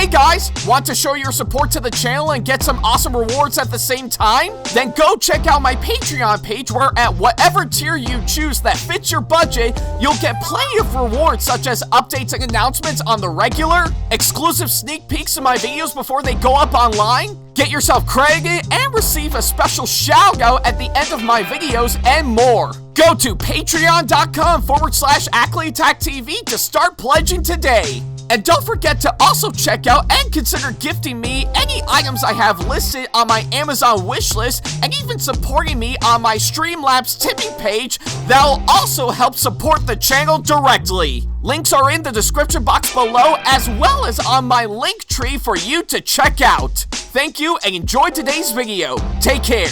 Hey guys, want to show your support to the channel and get some awesome rewards at the same time? Then go check out my Patreon page where at whatever tier you choose that fits your budget, you'll get plenty of rewards such as updates and announcements on the regular, exclusive sneak peeks of my videos before they go up online, get yourself credited, and receive a special shout out at the end of my videos and more. Go to patreon.com/AckleyAttack44227TV to start pledging today. And don't forget to also check out and consider gifting me any items I have listed on my Amazon wishlist and even supporting me on my Streamlabs tipping page that'll also help support the channel directly. Links are in the description box below as well as on my link tree for you to check out. Thank you and enjoy today's video. Take care.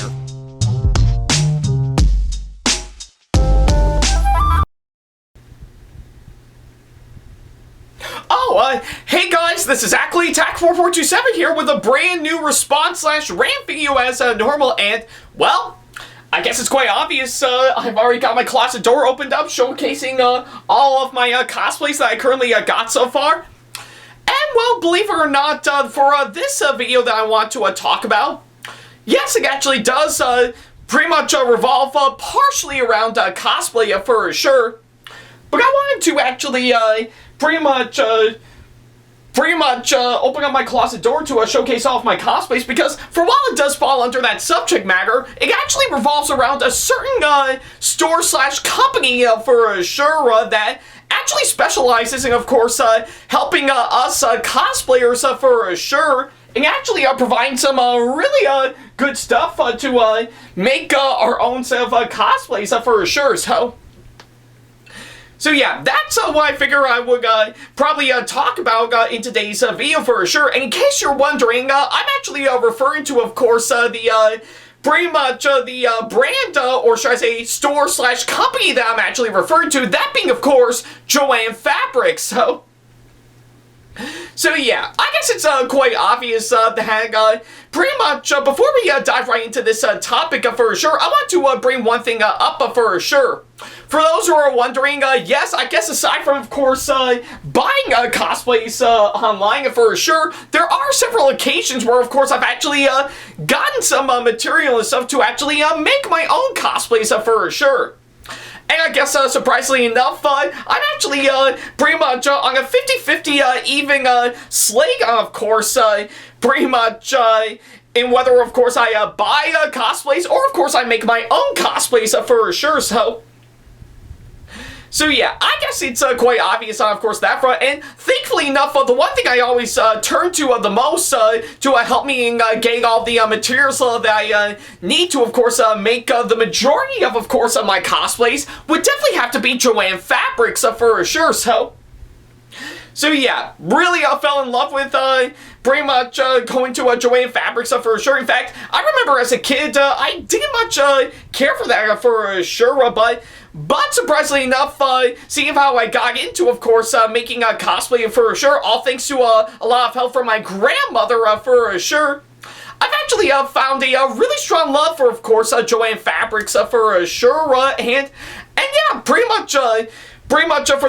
Hey guys, this is AckleyAttack4427 here with a brand new response/rant video as normal, and, well, I guess it's quite obvious, I've already got my closet door opened up, showcasing, all of my, cosplays that I currently, got so far. And, well, believe it or not, for, this, video that I want to, talk about, yes, it actually does, pretty much, revolve, partially around, cosplay, for sure. But I wanted to actually, pretty much open up my closet door to showcase all of my cosplays, because for while it does fall under that subject matter, it actually revolves around a certain store/company for sure that actually specializes in, of course, helping us cosplayers for sure, and actually providing some really good stuff to make our own set of cosplays for sure. So yeah, that's what I figure I would probably talk about in today's video for sure. And in case you're wondering, I'm actually referring to, of course, the pretty much the brand, or should I say store/company that I'm actually referring to, that being, of course, JoAnn Fabrics. So yeah, I guess it's quite obvious that pretty much before we dive right into this topic for sure, I want to bring one thing up for sure. For those who are wondering, yes, I guess aside from, of course, buying cosplays online for sure, there are several occasions where, of course, I've actually gotten some material and stuff to actually make my own cosplays for sure. And I guess, surprisingly enough, I'm actually pretty much on a 50-50 even slate, of course, pretty much in whether, of course, I buy cosplays or, of course, I make my own cosplays for sure. So yeah, I guess it's quite obvious on, of course, that front, and thankfully enough, the one thing I always turn to the most to help me in getting all the materials that I need to, of course, make the majority of course, my cosplays would definitely have to be JoAnn Fabrics for sure. So yeah, really fell in love with pretty much going to JoAnn Fabrics for sure. In fact, I remember as a kid, I didn't much care for that for sure, but surprisingly enough, seeing how I got into, of course, making a cosplay for sure, all thanks to a lot of help from my grandmother for sure, I've actually found a really strong love for, of course, JoAnn Fabrics for sure, and yeah, pretty much for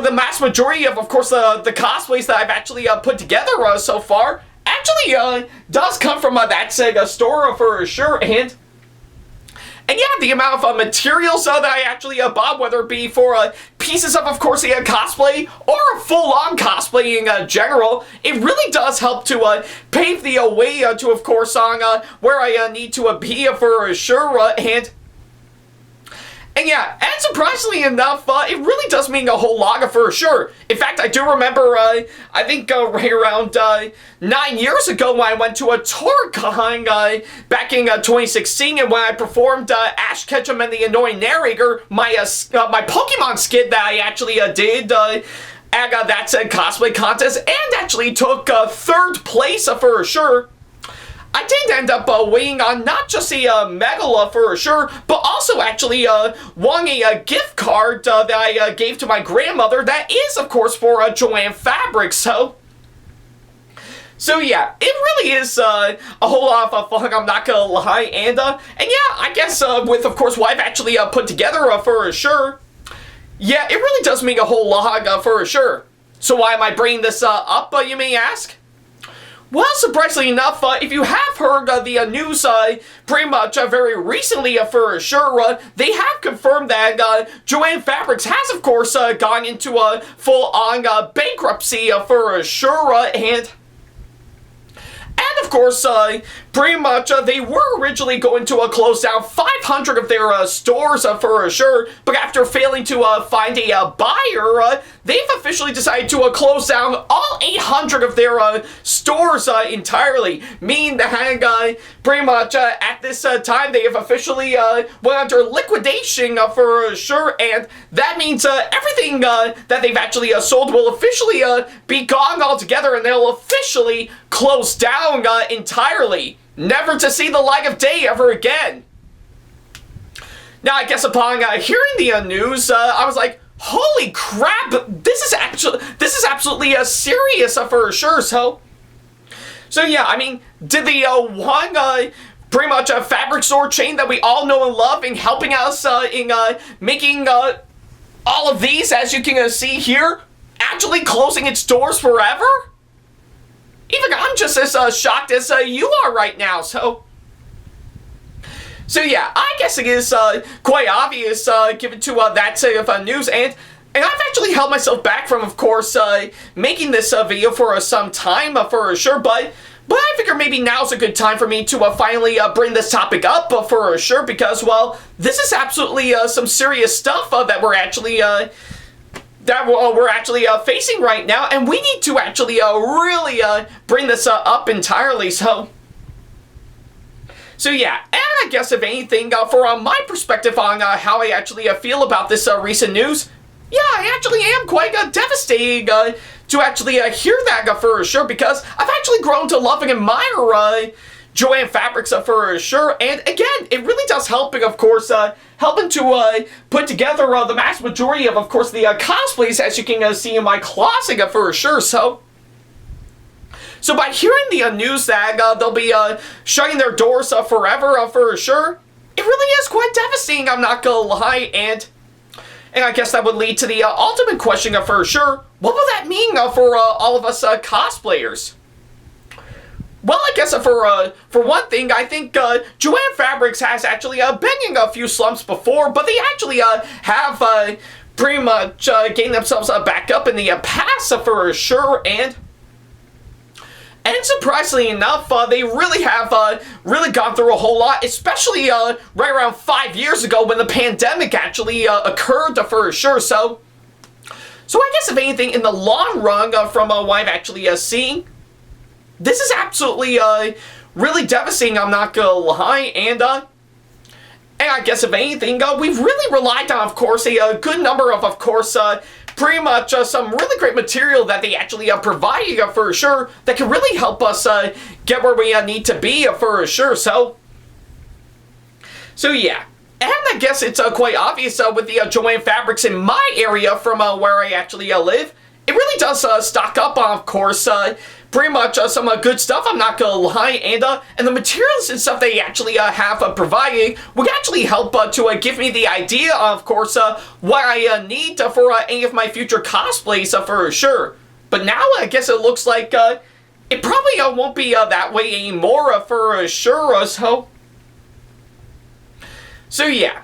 the mass majority of course, the cosplays that I've actually put together so far, actually does come from that said store for sure, and yeah, the amount of materials that I actually bought, whether it be for pieces of course, a cosplay or a full-on cosplay in general, it really does help to pave the way to, of course, on where I need to be for sure, and yeah, and surprisingly enough, it really does mean a whole lot for sure. In fact, I do remember, I think right around 9 years ago when I went to a TourCon back in 2016, and when I performed Ash Ketchum and the Annoying Narrator, my Pokemon skit that I actually did at that said cosplay contest, and actually took 3rd place for sure. I did end up winning on not just a medal for sure, but also actually won a gift card that I gave to my grandmother that is, of course, for JoAnn Fabrics. So yeah, it really is a whole lot of fun, I'm not gonna lie, and yeah, I guess with, of course, what I've actually put together for sure, yeah, it really does mean a whole lot for sure. So why am I bringing this up, you may ask? Well, surprisingly enough, if you have heard the news pretty much very recently for sure, they have confirmed that JoAnn Fabrics has, of course, gone into a full-on bankruptcy for sure, and of course, pretty much, they were originally going to close down 500 of their stores for sure, but after failing to find a buyer, they've officially decided to close down all 800 of their stores entirely, meaning that pretty much at this time they have officially went under liquidation for sure, and that means everything that they've actually sold will officially be gone altogether, and they'll officially close down entirely, never to see the light of day ever again. Now, I guess upon hearing the news, I was like, holy crap, this is absolutely serious for sure. So yeah, I mean, did the one pretty much a fabric store chain that we all know and love in helping us in making all of these, as you can see here, actually closing its doors forever? Even I'm just as shocked as you are right now, so yeah, I guess it is quite obvious given to that state of news, and I've actually held myself back from, of course, making this video for some time for sure, but I figure maybe now's a good time for me to finally bring this topic up for sure, because, well, this is absolutely some serious stuff that we're actually facing right now, and we need to actually really bring this up entirely. So yeah, and I guess if anything, for my perspective on how I actually feel about this recent news, yeah, I actually am quite devastated to actually hear that for sure, because I've actually grown to love and admire JoAnn Fabrics for sure, and again, it really does help, of course, helping to put together the vast majority of course, the cosplays, as you can see in my closet for sure. So by hearing the news that they'll be shutting their doors forever for sure, it really is quite devastating, I'm not gonna lie, and I guess that would lead to the ultimate question for sure, what will that mean for all of us cosplayers? Well, I guess for one thing, I think JoAnn Fabrics has actually been in a few slumps before, but they actually have pretty much gained themselves back up in the past for sure, and surprisingly enough, they really have really gone through a whole lot, especially right around 5 years ago when the pandemic actually occurred for sure. So I guess if anything, in the long run, from what I've actually seen, this is absolutely really devastating, I'm not gonna lie, and I guess if anything, we've really relied on, of course, a good number of course, pretty much some really great material that they actually provide for sure, that can really help us get where we need to be for sure. So yeah, and I guess it's quite obvious with the JoAnn Fabrics in my area from where I actually live, it really does stock up on, of course, pretty much some good stuff, I'm not gonna lie, and the materials and stuff they actually have provided would actually help to give me the idea, of course, what I need for any of my future cosplays for sure. But now I guess it looks like it probably won't be that way anymore for sure. So yeah,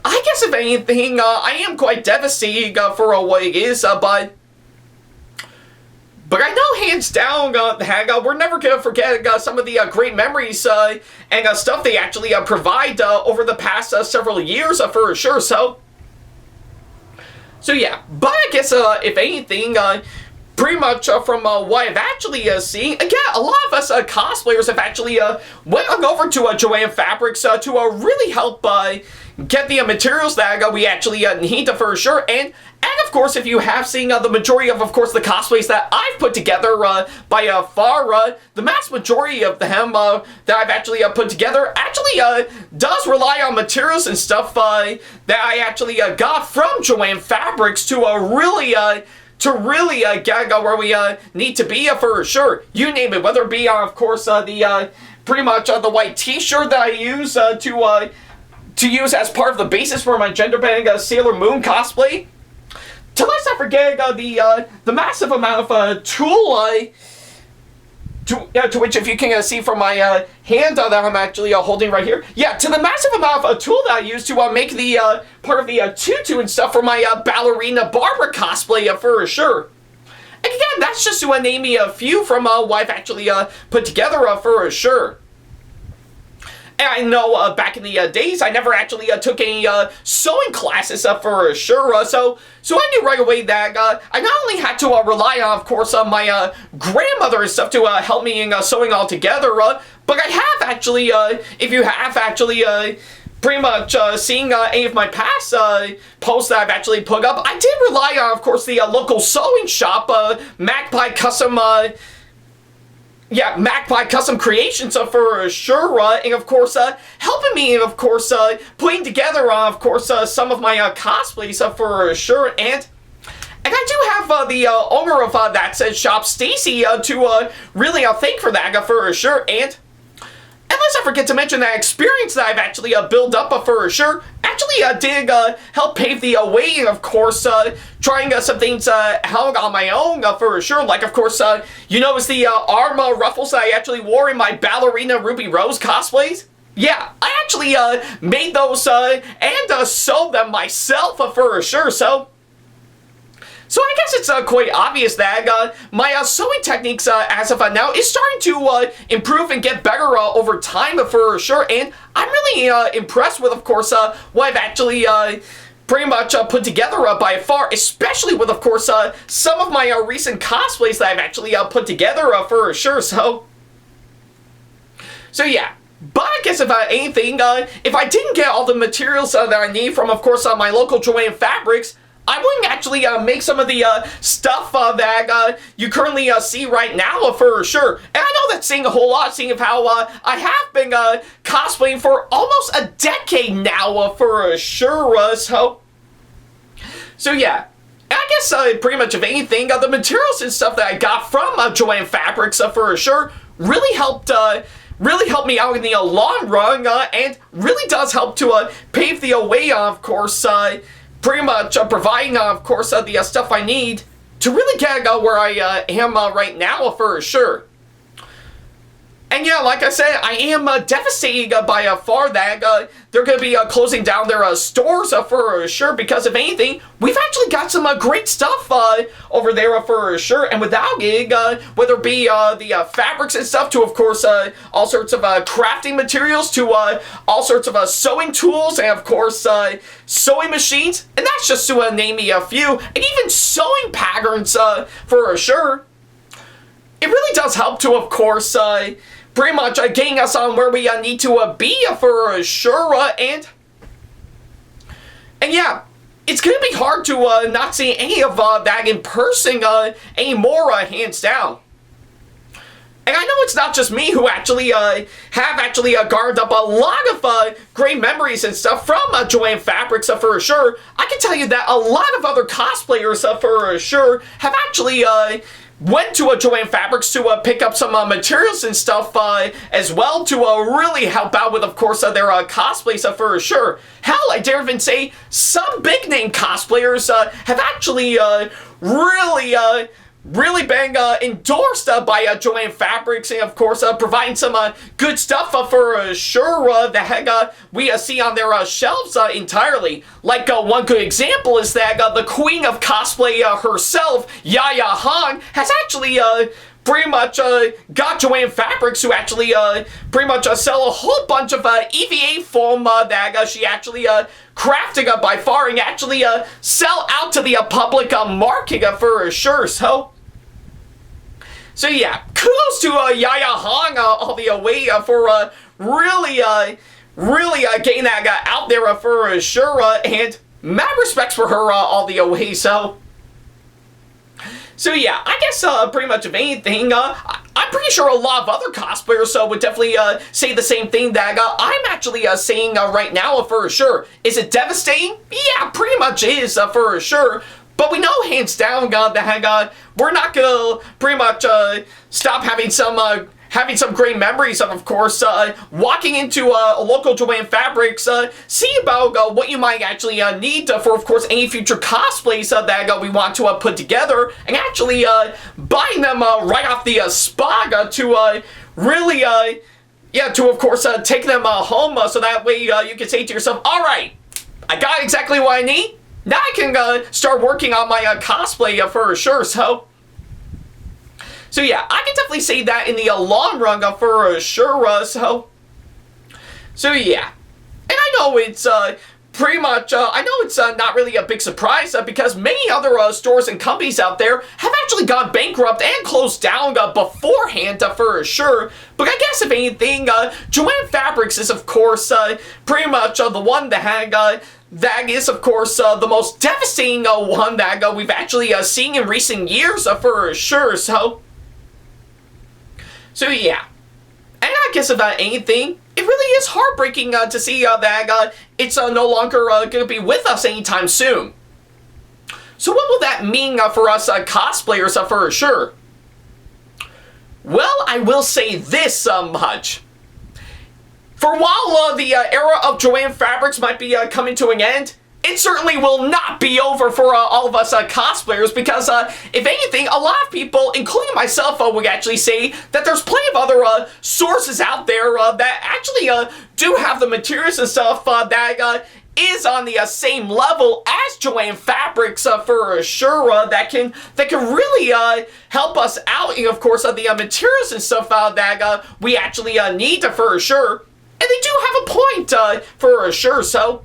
I guess if anything, I am quite devastated for what it is, but I know hands down that we're never going to forget some of the great memories and stuff they actually provide over the past several years for sure. So yeah, but I guess if anything, pretty much from what I've actually seen, again, a lot of us cosplayers have actually went on over to JoAnn Fabrics to really help get the materials that we actually need for sure, and of course, if you have seen the majority of course, the cosplays that I've put together by far, the mass majority of them that I've actually put together actually does rely on materials and stuff that I actually got from JoAnn Fabrics to really get where we need to be for sure. You name it, whether it be of course the pretty much the white T-shirt that I use to use as part of the basis for my gender-bending Sailor Moon cosplay. To let's not forget the massive amount of tulle To which, if you can see from my hand that I'm actually holding right here, yeah, to the massive amount of tool that I use to make the part of the tutu and stuff for my ballerina Barbara cosplay for sure. And again, that's just to name me a few from what I've actually put together for sure. And I know back in the days, I never actually took any sewing classes for sure. So I knew right away that I not only had to rely on, of course, my grandmother and stuff to help me in sewing all together, but I have actually, if you have actually pretty much seeing any of my past posts that I've actually put up, I did rely on, of course, the local sewing shop, Magpie Custom Creations for sure, and of course, helping me, and of course, putting together, of course, some of my cosplays for sure, and I do have the owner of that said shop, Stacy, to really thank for that for sure, and let's not forget to mention that experience that I've actually built up for sure. Actually did help pave the way, and of course trying some things out on my own for sure. Like, of course, you notice the arm ruffles that I actually wore in my ballerina Ruby Rose cosplays? Yeah, I actually made those and sewed them myself for sure. So I guess it's quite obvious that my sewing techniques as of now is starting to improve and get better over time for sure, and I'm really impressed with, of course, what I've actually pretty much put together by far, especially with, of course, some of my recent cosplays that I've actually put together for sure. So yeah. But I guess if anything, if I didn't get all the materials that I need from, of course, my local JoAnn fabrics, I wouldn't actually make some of the stuff that you currently see right now for sure. And I know that's saying a whole lot, seeing of how I have been cosplaying for almost a decade now for sure. So yeah. And I guess pretty much of anything, the materials and stuff that I got from JoAnn Fabrics for sure really helped me out in the long run, and really does help to pave the way, of course, pretty much providing, of course, the stuff I need to really get where I am right now for sure. And yeah, like I said, I am devastated by far that they're going to be closing down their stores for sure, because if anything, we've actually got some great stuff over there for sure. And without it, whether it be the fabrics and stuff to, of course, all sorts of crafting materials to all sorts of sewing tools and, of course, sewing machines, and that's just to name a few, and even sewing patterns for sure. It really does help to, of course, pretty much getting us on where we need to be for sure, and yeah, it's gonna be hard to not see any of that in person anymore, hands down. And I know it's not just me who actually have actually garnered up a lot of great memories and stuff from JoAnn Fabrics for sure. I can tell you that a lot of other cosplayers for sure have actually went to JoAnn Fabrics to pick up some materials and stuff as well to really help out with, of course, their cosplays for sure. Hell, I dare even say some big name cosplayers have actually really been endorsed by JoAnn Fabrics, and of course providing some good stuff for sure that we see on their shelves entirely. Like one good example is that the queen of cosplay herself, JoAnn, has actually pretty much got JoAnn Fabrics to actually pretty much sell a whole bunch of EVA foam that she actually crafted by far, and actually sell out to the public market for sure. So yeah, kudos to JoAnn all the way for really getting that out there for sure, and mad respects for her all the way. So yeah, I guess pretty much of anything, I'm pretty sure a lot of other cosplayers would definitely say the same thing that I'm actually saying right now for sure. Is it devastating? Yeah, pretty much is for sure. But we know hands down that we're not gonna pretty much stop having some having some great memories of course, walking into a local JoAnn Fabrics, see about what you might actually need for, of course, any future cosplays that we want to put together, and actually buying them right off the spot to really, yeah, to, of course, take them home so that way you can say to yourself, all right, I got exactly what I need. Now I can start working on my cosplay for sure, So yeah, I can definitely say that in the long run for sure, So yeah. And I know it's pretty much, I know it's not really a big surprise because many other stores and companies out there have actually gone bankrupt and closed down beforehand for sure. But I guess if anything, JoAnn Fabrics is of course pretty much the one that had that is, of course, the most devastating one that we've actually seen in recent years for sure, So yeah. And I guess about anything, it really is heartbreaking to see that it's no longer going to be with us anytime soon. So what will that mean for us cosplayers for sure? Well, I will say this much. For while the era of JoAnn Fabrics might be coming to an end, it certainly will not be over for all of us cosplayers because, if anything, a lot of people, including myself, would actually say that there's plenty of other sources out there that actually do have the materials and stuff that is on the same level as JoAnn Fabrics for sure that can really help us out, and of course, the materials and stuff that we actually need for sure. And they do have a point for sure, So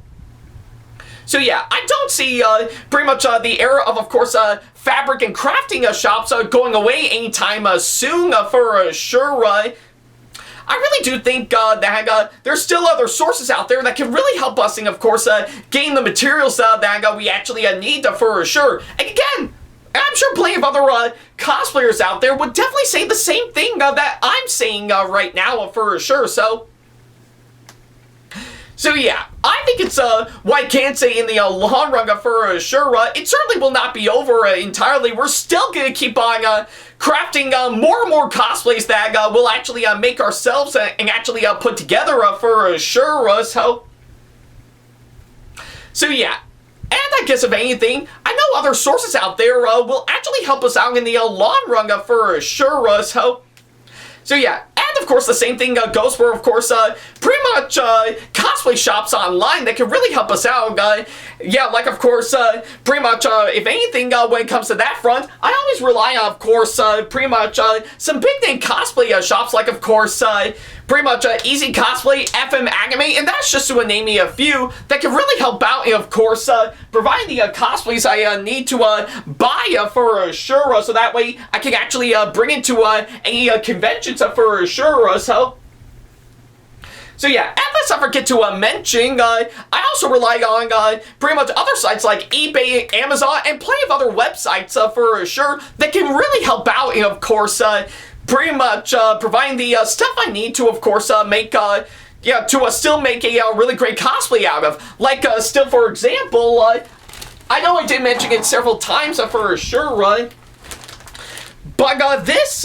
yeah, I don't see pretty much the era of course, fabric and crafting shops going away anytime soon for sure. I really do think that there's still other sources out there that can really help us, and of course, gain the materials that we actually need for sure. And again, I'm sure plenty of other cosplayers out there would definitely say the same thing that I'm saying right now for sure, So yeah, I think it's what I can say in the long run for sure. It certainly will not be over entirely. We're still going to keep on crafting more and more cosplays that we'll actually make ourselves and actually put together for sure. So yeah, and I guess if anything, I know other sources out there will actually help us out in the long run for sure. So yeah, and of course the same thing goes for, of course, pretty much cosplay shops online that can really help us out. Yeah, like of course, pretty much, if anything, when it comes to that front, I always rely on, of course, pretty much some big name cosplay shops, like of course, pretty much Easy Cosplay, FM Anime, and that's just to name me a few that can really help out, and of course, provide the cosplays I need to buy for sure, so that way I can actually bring into any conventions for sure, So yeah, and let's not forget to mention, I also rely on pretty much other sites like eBay, Amazon, and plenty of other websites for sure that can really help out, and of course, pretty much providing the stuff I need to, of course, make, yeah, to still make a really great cosplay out of. Like, still, for example, I know I did mention it several times for sure, but this,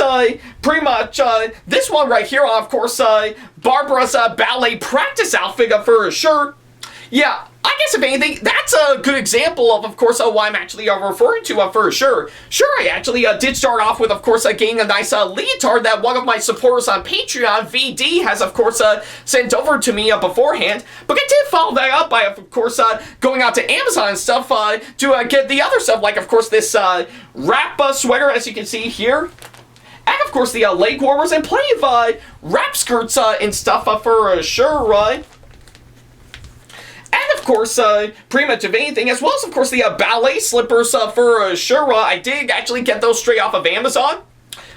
pretty much, this one right here, of course, Barbara's ballet practice outfit for sure. Yeah, I guess if anything, that's a good example of course, what I'm actually referring to for sure. Sure, I actually did start off with, of course, getting a nice leotard that one of my supporters on Patreon, VD, has, of course, sent over to me beforehand. But I did follow that up by, of course, going out to Amazon and stuff to get the other stuff, like, of course, this wrap sweater, as you can see here. And, of course, the leg warmers and plenty of wrap skirts and stuff for sure, And of course, pretty much of anything, as well as of course the ballet slippers for sure. I did actually get those straight off of Amazon.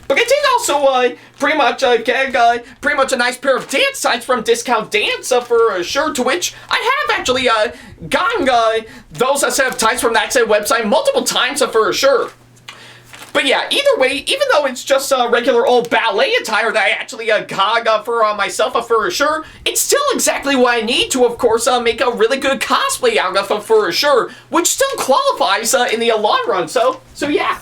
But I did also pretty much get pretty much a nice pair of dance tights from Discount Dance for sure, to which I have actually gotten those set of tights from that said website multiple times for sure. But yeah, either way, even though it's just regular old ballet attire that I actually got for myself for sure, it's still exactly what I need to, of course, make a really good cosplay out of for sure, which still qualifies in the long run, so yeah.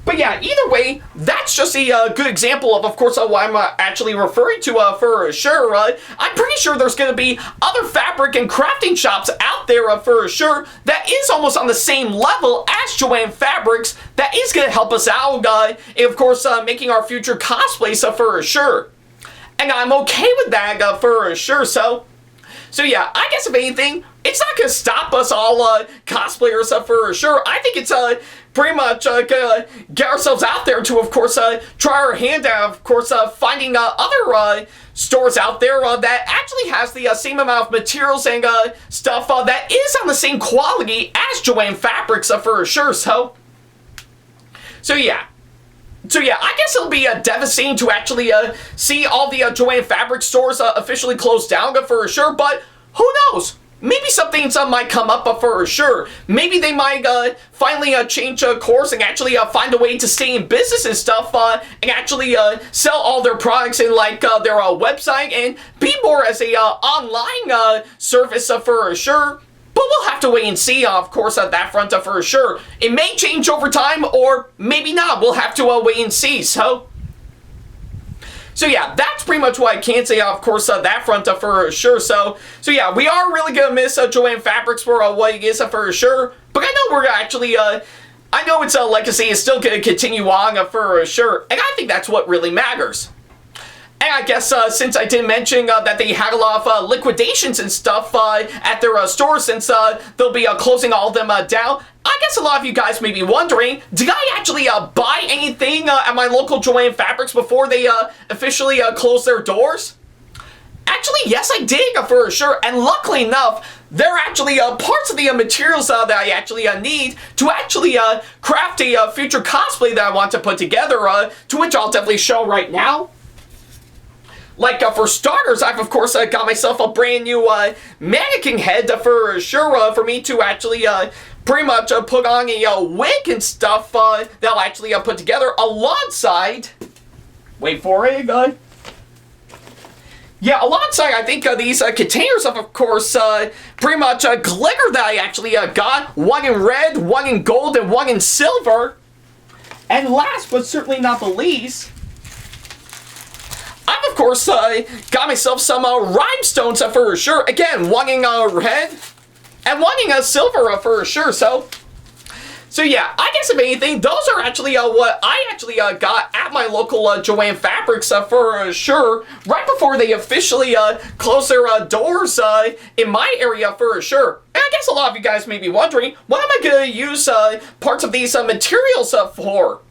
But yeah, either way, that's just a good example of course, what I'm actually referring to for sure. I'm pretty sure there's going to be other fabric and crafting shops out there for sure that is almost on the same level as JoAnn Fabrics that is going to help us out, and of course, making our future cosplays for sure. And I'm okay with that for sure, so yeah, I guess if anything, it's not going to stop us all cosplayers for sure. I think it's pretty much gonna get ourselves out there to, of course, try our hand at, of course, finding other stores out there that actually has the same amount of materials and stuff that is on the same quality as JoAnn Fabrics for sure. So yeah. So yeah, I guess it'll be devastating to actually see all the JoAnn Fabric stores officially closed down for sure, but who knows? Maybe something might come up for sure. Maybe they might finally change course and actually find a way to stay in business and stuff and actually sell all their products in like their website and be more as a online service for sure. But we'll have to wait and see, of course, at that front for sure. It may change over time, or maybe not. We'll have to wait and see, so yeah, that's pretty much what I can say, of course, that front for sure. So yeah, we are really going to miss JoAnn Fabrics for what it is for sure. But I know we're actually, I know its legacy is still going to continue on for sure. And I think that's what really matters. And I guess since I did mention that they had a lot of liquidations and stuff at their stores, since they'll be closing all of them down, I guess a lot of you guys may be wondering, did I actually buy anything at my local JoAnn Fabrics before they officially closed their doors? Actually, yes, I did for sure, and luckily enough, there are actually parts of the materials that I actually need to actually craft a future cosplay that I want to put together, to which I'll definitely show right now. Like, for starters, I've, of course, got myself a brand new mannequin head for sure for me to actually pretty much put on a wig and stuff that I'll actually put together alongside... Wait for it, yeah, alongside, I think, these containers of course, pretty much glitter that I actually got. One in red, one in gold, and one in silver. And last but certainly not the least, I've, of course, got myself some rhinestones for sure. Again, one in red and one in silver for sure. So yeah, I guess if anything, those are actually what I actually got at my local JoAnn Fabrics for sure, right before they officially closed their doors in my area for sure. And I guess a lot of you guys may be wondering, what am I going to use parts of these materials for?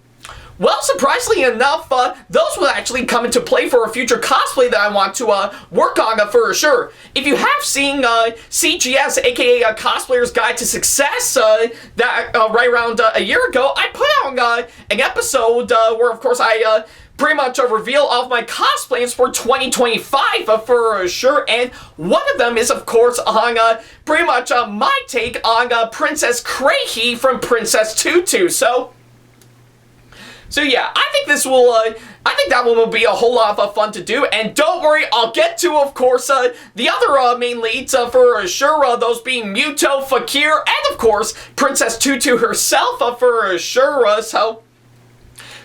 Well, surprisingly enough, those will actually come into play for a future cosplay that I want to work on for sure. If you have seen CGS, aka Cosplayer's Guide to Success, that right around a year ago, I put out an episode where, of course, I pretty much reveal all of my cosplays for 2025 for sure, and one of them is, of course, on pretty much my take on Princess Crazy from Princess Tutu. So yeah, I think this will, I think that one will be a whole lot of fun to do, and don't worry, I'll get to, of course, the other main leads for sure, those being Muto, Fakir, and of course, Princess Tutu herself for sure, so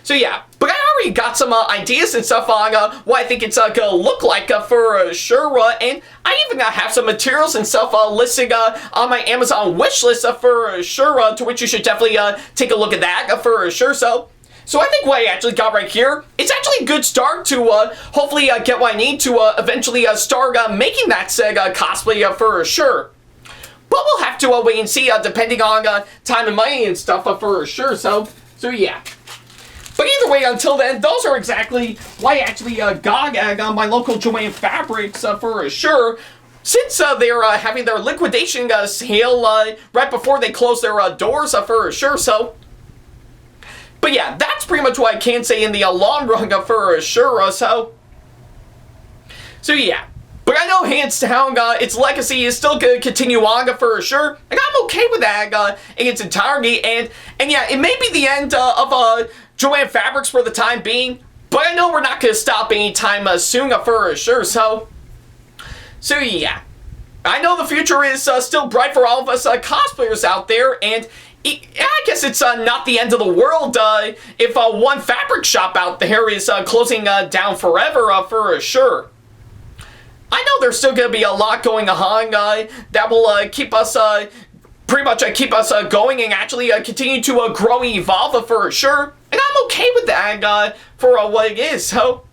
yeah, but I already got some ideas and stuff on what I think it's gonna look like for sure, and I even have some materials and stuff listed on my Amazon wishlist for sure, to which you should definitely take a look at that for sure, So I think what I actually got right here is actually a good start to hopefully get what I need to eventually start making that said cosplay for sure. But we'll have to wait and see depending on time and money and stuff for sure. So yeah. But either way, until then, those are exactly what I actually got at my local JoAnn Fabrics for sure. Since they're having their liquidation sale right before they close their doors for sure. But yeah, that's pretty much what I can say in the long run for sure, so yeah. But I know hands down, its legacy is still going to continue on for sure, and I'm okay with that in its entirety, and yeah, it may be the end of JoAnn Fabrics for the time being, but I know we're not going to stop anytime soon for sure, so yeah. I know the future is still bright for all of us cosplayers out there, and I guess it's not the end of the world if one fabric shop out there is closing down forever, for sure. I know there's still going to be a lot going on that will keep us pretty much keep us going and actually continue to grow and evolve, for sure. And I'm okay with that for what it is. So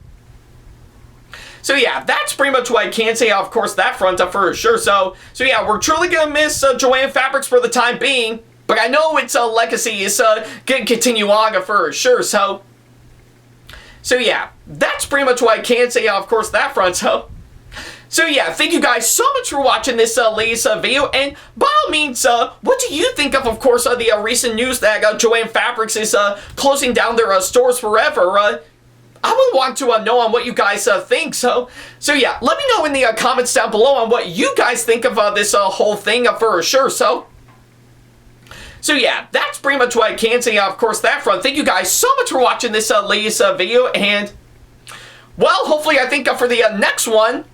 yeah, that's pretty much what I can say, of course, that front for sure. So yeah, we're truly going to miss JoAnn Fabrics for the time being. But I know its legacy is going to continue on for sure. So yeah, that's pretty much what I can say, of course, that front. So yeah, thank you guys so much for watching this latest video, and by all means, what do you think of course, the recent news that JoAnn Fabrics is closing down their stores forever? I would want to know on what you guys think, so yeah, let me know in the comments down below on what you guys think of this whole thing for sure, So yeah, that's pretty much what I can say, of course, that front. Thank you guys so much for watching this latest video, and, well, hopefully I think for the next one,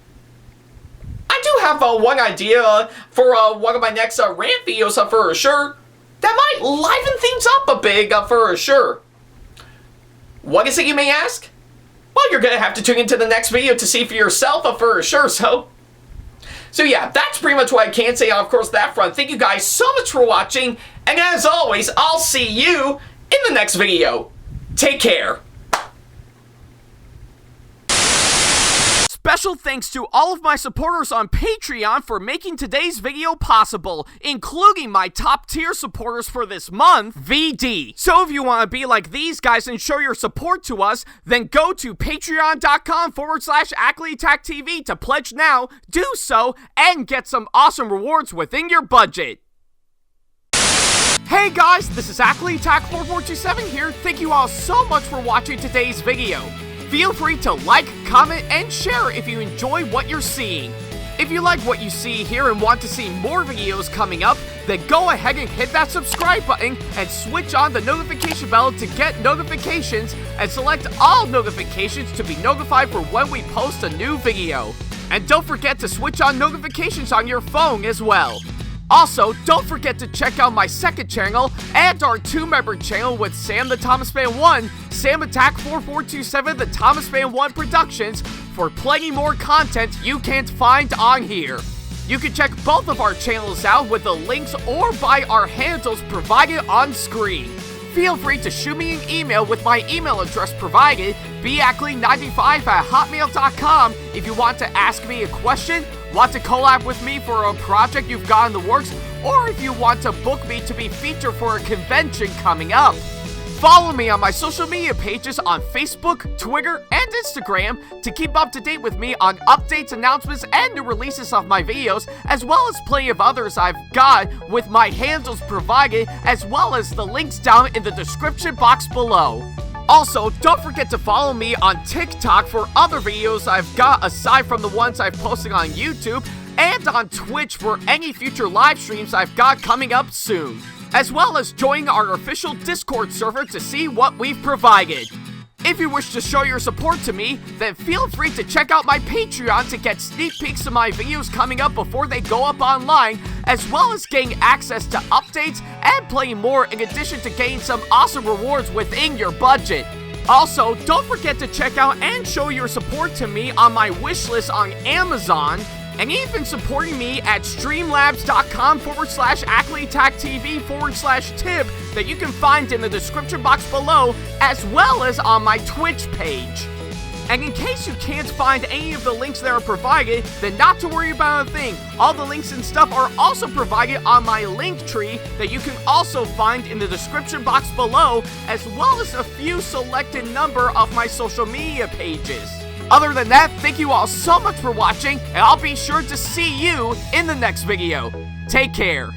I do have one idea for one of my next rant videos for sure, that might liven things up a bit for sure. What is it, you may ask? Well, you're going to have to tune into the next video to see for yourself for sure, so yeah, that's pretty much what I can say, of course, that front. Thank you guys so much for watching, and as always, I'll see you in the next video. Take care. Special thanks to all of my supporters on Patreon for making today's video possible, including my top tier supporters for this month, VD. So if you want to be like these guys and show your support to us, then go to patreon.com/AckleyTackTV to pledge now, do so, and get some awesome rewards within your budget. Hey guys, this is AckleyTack4427 here. Thank you all so much for watching today's video. Feel free to like, comment, and share if you enjoy what you're seeing. If you like what you see here and want to see more videos coming up, then go ahead and hit that subscribe button and switch on the notification bell to get notifications, and select all notifications to be notified for when we post a new video. And don't forget to switch on notifications on your phone as well. Also, don't forget to check out my second channel and our 2-member channel with Sam the Thomas Fan 1, SamAttack4427TheThomasFan1 Productions, for plenty more content you can't find on here. You can check both of our channels out with the links or by our handles provided on screen. Feel free to shoot me an email with my email address provided, backley95@hotmail.com, if you want to ask me a question, want to collab with me for a project you've got in the works, or if you want to book me to be featured for a convention coming up. Follow me on my social media pages on Facebook, Twitter, and Instagram to keep up to date with me on updates, announcements, and new releases of my videos, as well as plenty of others I've got with my handles provided, as well as the links down in the description box below. Also, don't forget to follow me on TikTok for other videos I've got aside from the ones I've posted on YouTube, and on Twitch for any future live streams I've got coming up soon, as well as join our official Discord server to see what we've provided. If you wish to show your support to me, then feel free to check out my Patreon to get sneak peeks of my videos coming up before they go up online, as well as getting access to updates and playing more, in addition to getting some awesome rewards within your budget. Also, don't forget to check out and show your support to me on my wishlist on Amazon, and even supporting me at streamlabs.com/AckleyTackTV/tip that you can find in the description box below, as well as on my Twitch page. And in case you can't find any of the links that are provided, then not to worry about a thing. All the links and stuff are also provided on my link tree that you can also find in the description box below, as well as a few selected number of my social media pages. Other than that, thank you all so much for watching, and I'll be sure to see you in the next video. Take care.